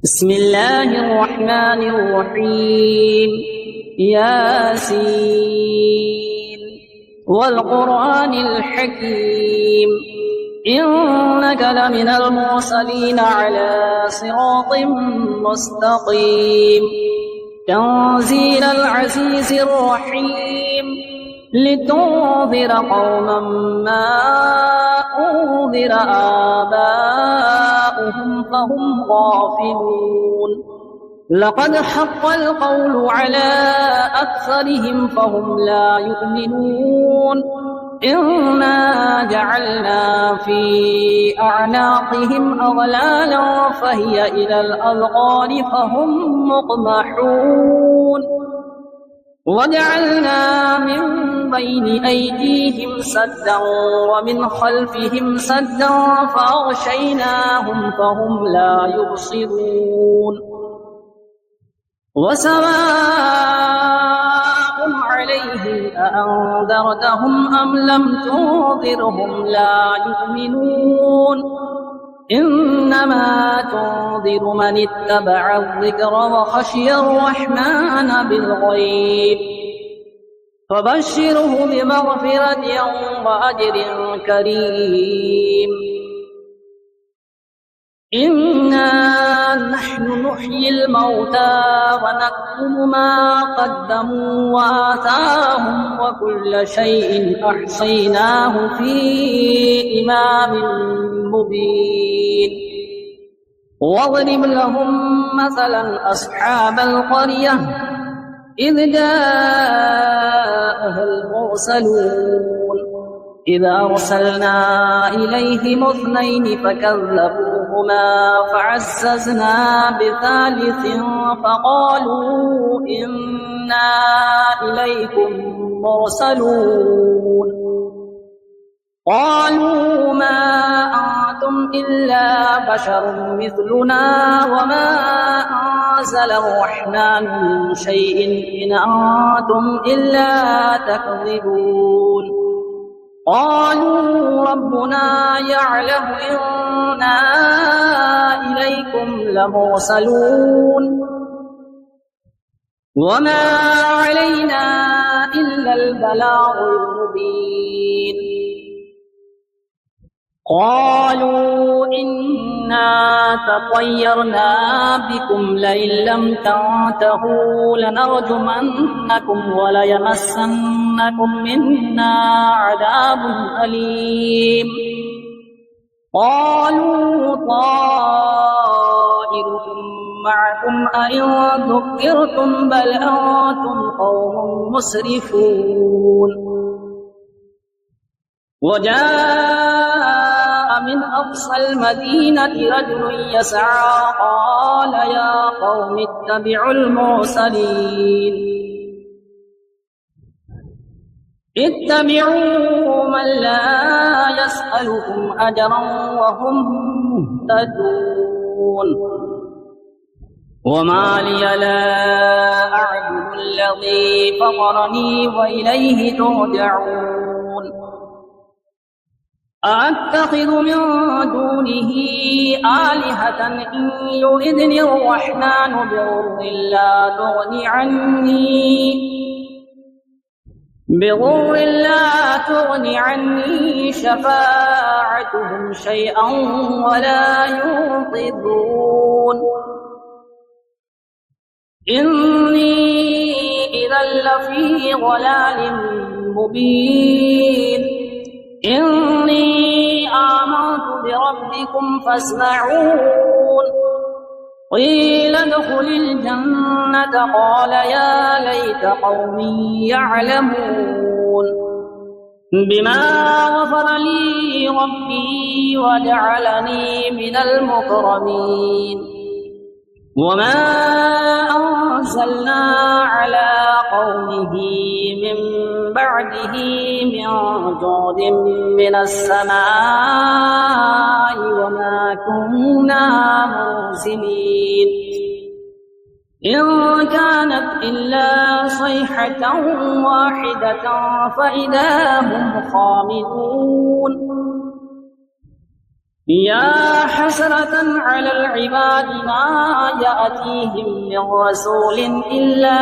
بسم الله الرحمن الرحيم. ياسين والقرآن الحكيم إنك لمن المرسلين على صراط مستقيم تنزيل العزيز الرحيم لتنذر قوما ما أنذر آباؤهم فهم غافلون لقد حق القول على أكثرهم فهم لا يؤمنون إنا جعلنا في أعناقهم أغلالا فهي إلى الأذقان فهم مقمحون وجعلنا من بين أيديهم سدا ومن خلفهم سدا فأغشيناهم فهم لا يبصرون وسواء عليهم أأنذرتهم أم لم تنذرهم لا يؤمنون إنما تنذر من اتبع الذكر وخشي الرحمن بالغيب فبشره بمغفرة وأجر كريم إنا نحن نحيي الموتى ونكتب ما قدموا وآثارهم وكل شيء أحصيناه في إمام مبين واضرب لهم مثلا أصحاب القرية إذ جاءها المرسلون إذ أرسلنا إليهم اثنين فكذبوهما فعززنا بثالث فقالوا إنا إليكم مرسلون قالوا ما أنتم إلا بشر مثلنا وما أنزل الرحمن من شيء إن أنتم إلا تكذبون قالوا ربنا يعلم إنا إليكم لمرسلون وما علينا إلا البلاغ المبين قالوا إنا تطيرنا بكم لئن لم تنتهوا لنرجمنكم وليمسنكم منا عذاب أليم قالوا طائركم معكم أئن ذكرتم بل أنتم قوم مسرفون وجاء من أقصى المدينة رجل يسعى قال يا قوم اتبعوا المرسلين اتبعوا من لا يسألكم أجرا وهم مهتدون وما لي لا أعبد الذي فطرني وإليه ترجعون أأتخذ من دونه آلهة إن يردني الرحمن بضر لا تغني عني شفاعتهم شيئا ولا ينقذون إني إذا لفي ضلال مبين إني آمنت بربكم فاسمعون قيل ادخل الجنة قال يا ليت قومي يعلمون بما غفر لي ربي وجعلني من المكرمين وما أنزلنا على قومه من بعده من جود من السماء وما كنا منزلين إن كانت إلا صيحة واحدة فإذا هم خامدون يا حسرة على العباد ما يأتيهم من رسول إلا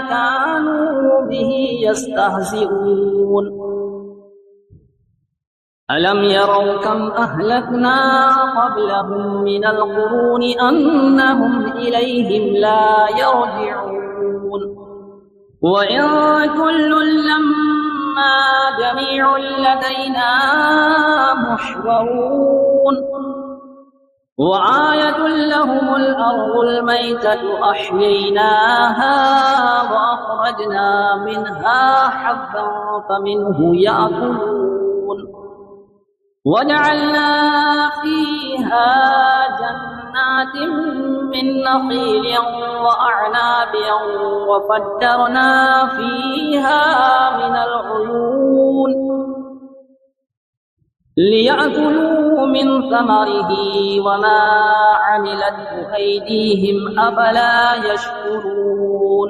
كانوا به يستهزئون ألم يروا كم أهلكنا قبلهم من القرون أنهم إليهم لا يرجعون وإن كل لما جميع لدينا محضرون وآية لهم الأرض الميتة أحييناها وأخرجنا منها حبا فمنه يأكلون وجعلنا فيها جنات من نخيل وأعناب وفجرنا فيها من العيون ليأكلوا من ثمره وما عملته أيديهم أفلا يشكرون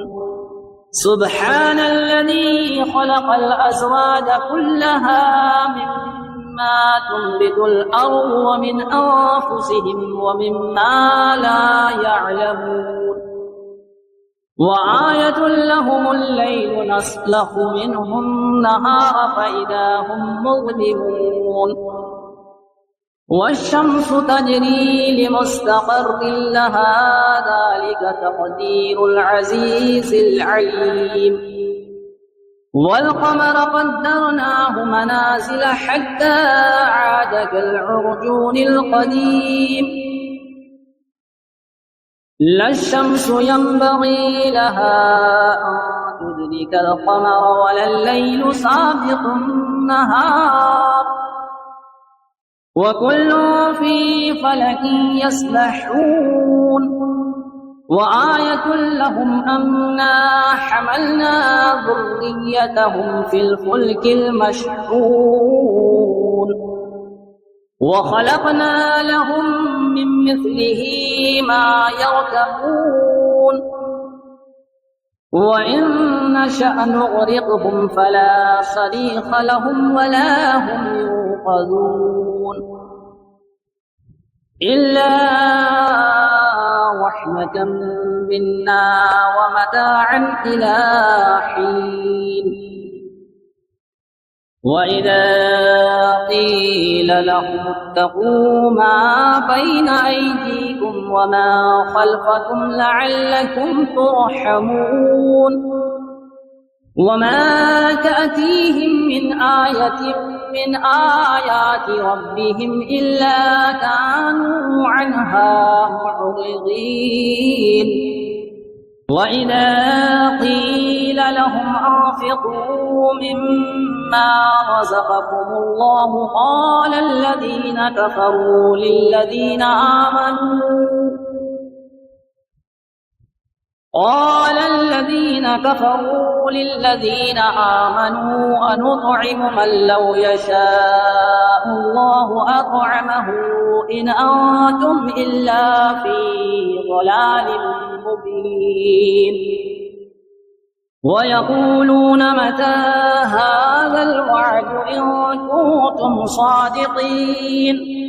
سبحان الذي خلق الأزواج كلها مما تنبت الأرض ومن أنفسهم ومما لا يعلمون وآية لهم الليل نسلخ منه النهار فإذا هم مظلمون والشمس تجري لمستقر لها ذلك تقدير العزيز العليم والقمر قدرناه منازل حتى عاد كالعرجون القديم لا الشمس ينبغي لها أن تدرك القمر ولا الليل سابق النهار وكل في فلك يسبحون وآية لهم أنا حملنا ذريتهم في الفلك المشحون وخلقنا لهم من مثله ما يركبون وإن نشأ نغرقهم فلا صريخ لهم ولا هم ينقذون إلا رحمة منا ومتاعا إلى حين وإذا قيل لهم اتقوا ما بين أيديكم وما خلفكم لعلكم ترحمون وما تأتيهم من آية من آيات ربهم إلا كانوا عنها معرضين وإذا قيل لهم أنفقوا مما رزقكم الله قال الذين كفروا للذين آمنوا أنطعم من لو يشاء الله أطعمه إن أنتم إلا في ضلال مبين ويقولون متى هذا الوعد إن كنتم صادقين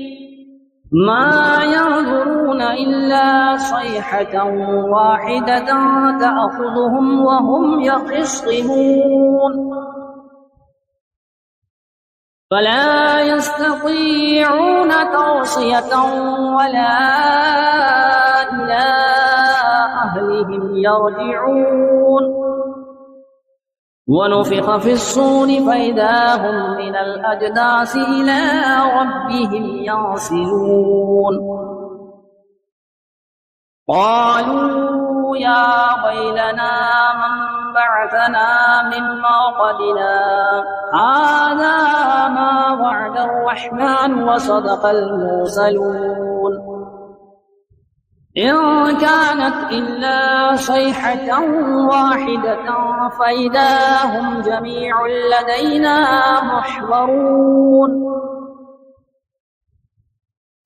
ما ينظرون إلا صيحة واحدة تأخذهم وهم يخصمون فلا يستطيعون توصية ولا إلى أهلهم يرجعون ونفخ في الصور فإذا هم من الأجداث إلى ربهم ينسلون قالوا يا ويلنا من بعثنا من مرقدنا هذا ما وعد الرحمن وصدق المرسلون إن كانت إلا صيحة واحدة فإذا هم جميع لدينا محضرون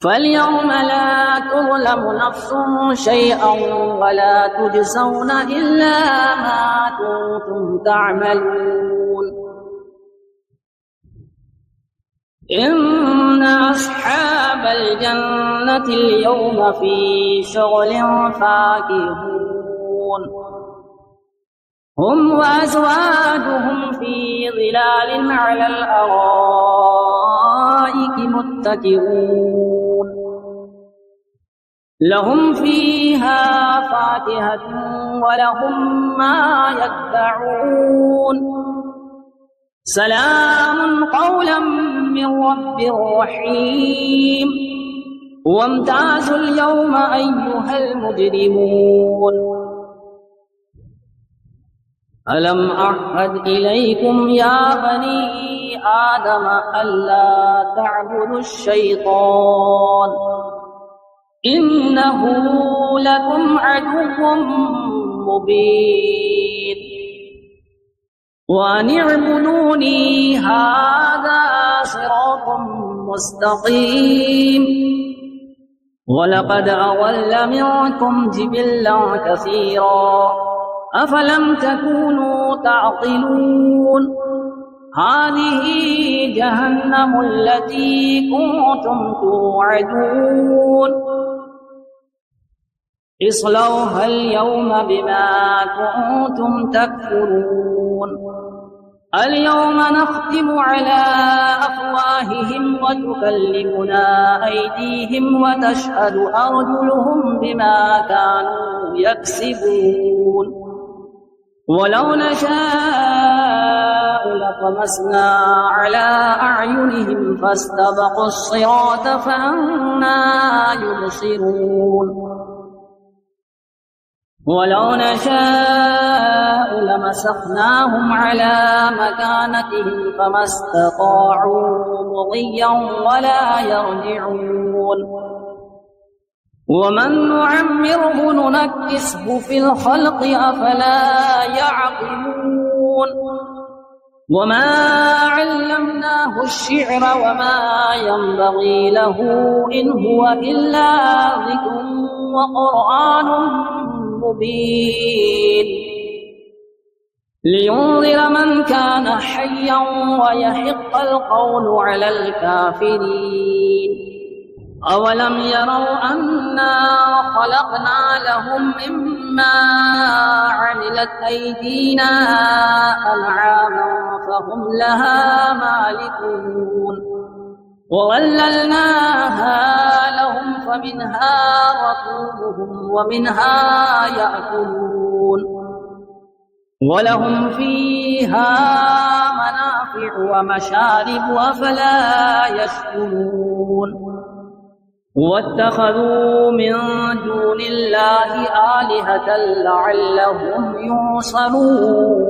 فاليوم لا تظلم نفس شيئا ولا تجزون إلا ما كنتم تعملون إن أصحاب الجنة اليوم في شغل فاكهون هم وأزواجهم في ظلال على الأرائك متكئون لهم فيها فاكهة ولهم ما يدعون سلام قولا من رب رحيم وامتازوا اليوم أيها المجرمون ألم أعهد إليكم يا بني آدم ألا تعبدوا الشيطان إنه لكم عدو مبين وأن اعبدوني هذا صراط مستقيم ولقد أضل منكم جبلا كثيرا أفلم تكونوا تعقلون هذه جهنم التي كنتم توعدون اصلوها اليوم بما كنتم تكفرون اليوم نختم على أفواههم وتكلمنا أيديهم وتشهد أرجلهم بما كانوا يكسبون ولو نشاء لطمسنا على أعينهم فاستبقوا الصراط فأنى يبصرون ولو نشاء لمسخناهم على مكانتهم فما استطاعوا مضيا ولا يرجعون ومن نعمره ننكسه في الخلق أفلا يعقلون وما علمناه الشعر وما ينبغي له إن هو إلا ذكر وقرآن مبين لينذر من كان حيا ويحق القول على الكافرين أولم يروا أنا خلقنا لهم مما عملت أيدينا أنعاما فهم لها مالكون وظللناها لهم فمنها ركوبهم ومنها يأكلون ولهم فيها منافع ومشارب أفلا يشكرون واتخذوا من دون الله آلهة لعلهم ينصرون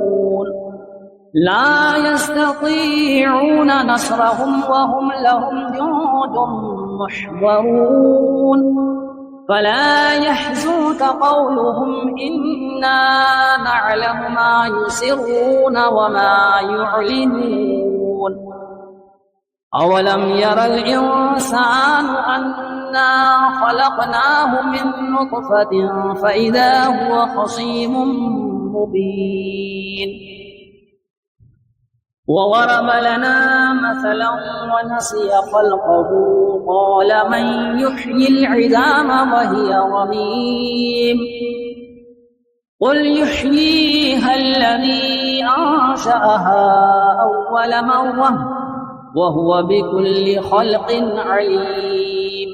لا يستطيعون نصرهم وهم لهم جند محضرون فلا يحزنك قولهم إنا نعلم ما يسرون وما يعلنون أولم ير الإنسان أنا خلقناه من نطفة فإذا هو خصيم مبين وضرب لنا مثلا ونسي خلقه قال من يحيي العظام وهي رميم قل يحييها الذي أنشأها أول مرة وهو بكل خلق عليم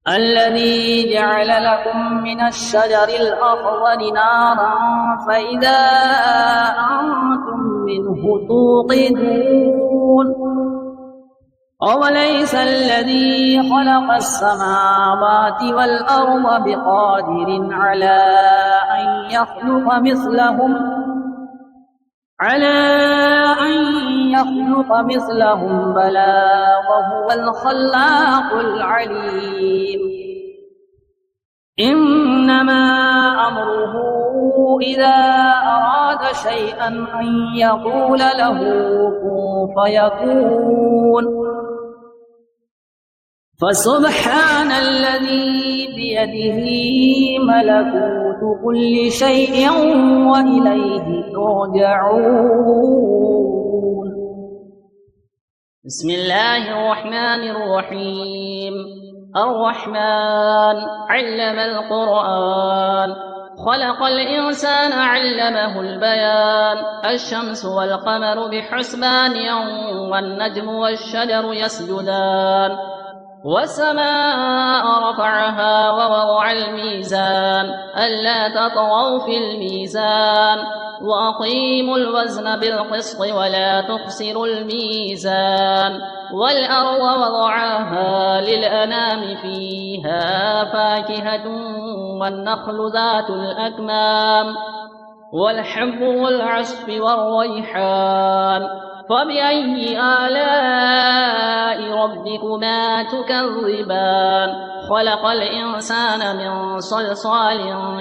الذي جعل لكم من الشجر الأخضر نارا فإذا أنتم منه توقدون أوليس الذي خلق السماوات والأرض بقادر على أن يخلق مثلهم بلى وهو الخلاق العليم إنما أمره إذا أراد شيئا أن يقول له كن فيكون فسبحان الذي بيده ملكوت كل شيء وإليه ترجعون بسم الله الرحمن الرحيم. الرحمن علم القرآن، خلق الإنسان علمه البيان. الشمس والقمر بحسبان والنجم والشجر يسجدان. والسماء رفعها ووضع الميزان ألا تطغوا في الميزان وأقيموا الوزن بالقسط ولا تخسروا الميزان. والأرض وضعها للأنام فيها فاكهة والنخل ذات الأكمام والحب والعصف والريحان. فبأي آلاء ربكما تكذبان؟ خلق الإنسان من صلصال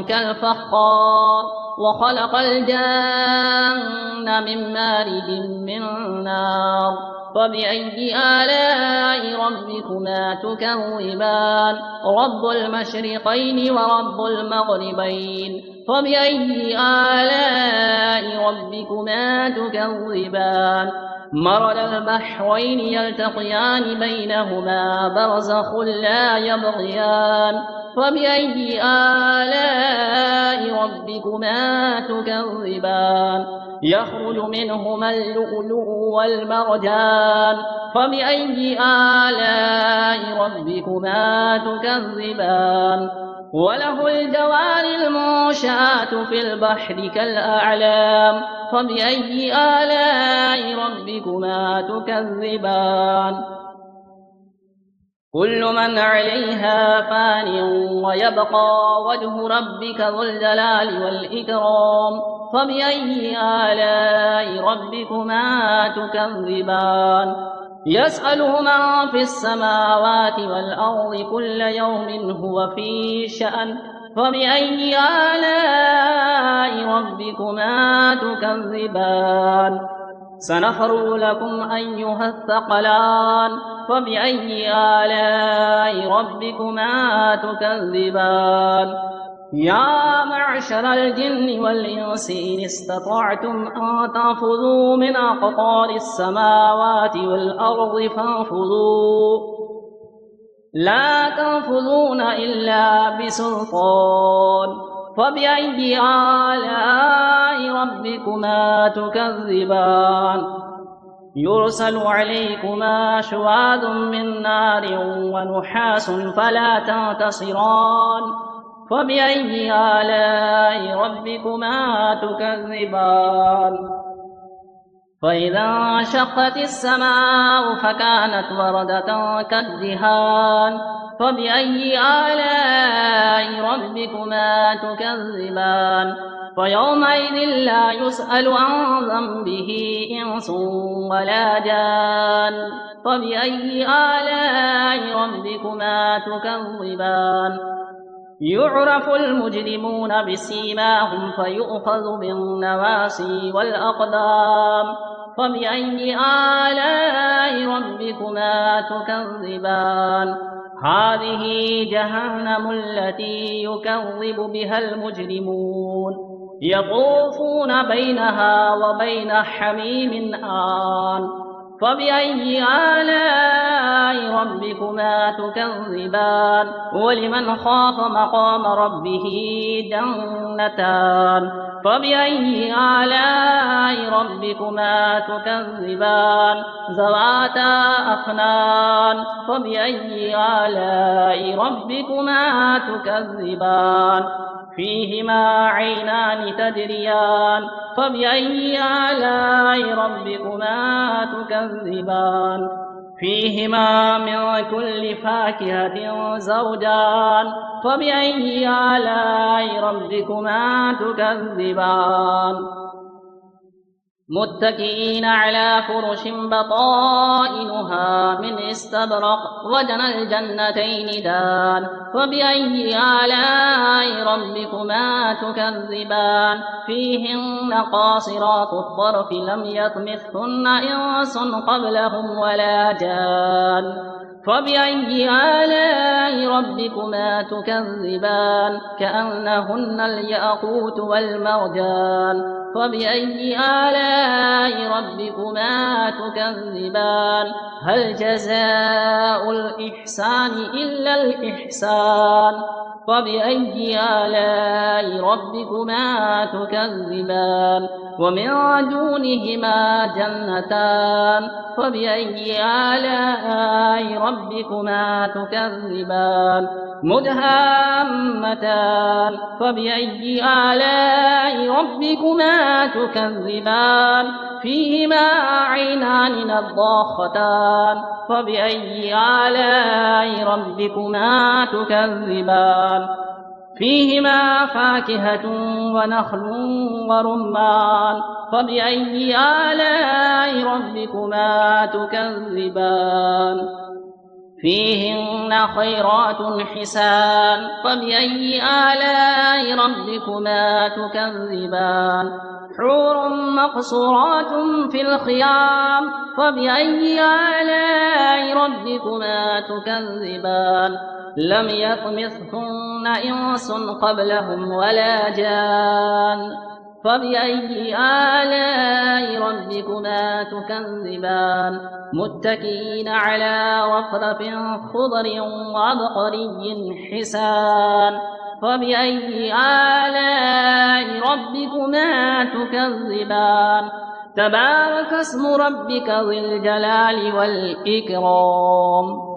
كالفخار وخلق الجن من مارج من نار. فبأي آلاء ربكما تكذبان؟ رب المشرقين ورب المغربين. فبأي آلاء ربكما تكذبان؟ مرج البحرين يلتقيان بينهما برزخ لا يبغيان. فبأي آلاء ربكما تكذبان؟ يخرج منهما اللؤلؤ والمرجان. فبأي آلاء ربكما تكذبان؟ وله الجوار المنشآت في البحر كالأعلام. فبأي آلاء ربكما تكذبان؟ كل من عليها فان ويبقى وجه ربك ذو الجلال والإكرام. فبأي آلاء ربكما تكذبان؟ يسأله من في السماوات والأرض كل يوم هو في شأن. فبأي آلاء ربكما تكذبان؟ سنفرغ لكم أيها الثقلان. فبأي آلاء ربكما تكذبان؟ يا معشر الجن والإنس إن استطعتم أن تنفذوا من أقطار السماوات والأرض فانفذوا، لا تنفذون إلا بسلطان. فبأي آلاء ربكما تكذبان؟ يرسل عليكما شواظ من نار ونحاس فلا تنتصران. فبأي آلاء ربكما تكذبان؟ فإذا انشقت السماء فكانت وردة كالدهان. فبأي آلاء ربكما تكذبان؟ فيومئذ لا يسأل عن ذنبه إنس ولا جان. فبأي آلاء ربكما تكذبان؟ يعرف المجرمون بسيماهم فيؤخذ بالنواصي والأقدام. فبأي آلاء ربكما تكذبان؟ هذه جهنم التي يكذب بها المجرمون يطوفون بينها وبين حميم آن. فبأي آلاء ربكما تكذبان؟ ولمن خاف مقام ربه جنتان. فبأي آلاء ربكما تكذبان؟ ذواتا أفنان. فبأي آلاء ربكما تكذبان؟ فيهما عينان تجريان. فبأي آلاء ربكما تكذبان؟ فيهما من كل فاكهة زوجان. فبأي آلاء ربكما تكذبان؟ متكئين على فرش بطائنها من استبرق وجنى الجنتين دان. فبأي آلاء ربكما تكذبان؟ فيهن قاصرات الطرف لم يطمثهن إنس قبلهم ولا جان. فبأي آلاء ربكما تكذبان كأنهن الياقوت والمرجان فبأي آلاء ربكما تكذبان هل جزاء الإحسان إلا الإحسان فبأي آلاء ربكما تكذبان ومن دونهما جنتان فبأي آلاء ربكما تكذبان مدهامتان فبأي آلاء ربكما تكذبان فيهما عينان نضاختان فبأي آلاء ربكما تكذبان فيهما فاكهة ونخل ورمان فبأي آلاء ربكما تكذبان فيهن خيرات حسان فبأي آلاء ربكما تكذبان حور مقصورات في الخيام فبأي آلاء ربكما تكذبان لم يطمثهن إنس قبلهم ولا جان فبأي آلاء ربكما تكذبان متكئين على رفرف خضر وعبقري حسان فبأي آلاء ربكما تكذبان تبارك اسم ربك ذي الجلال والإكرام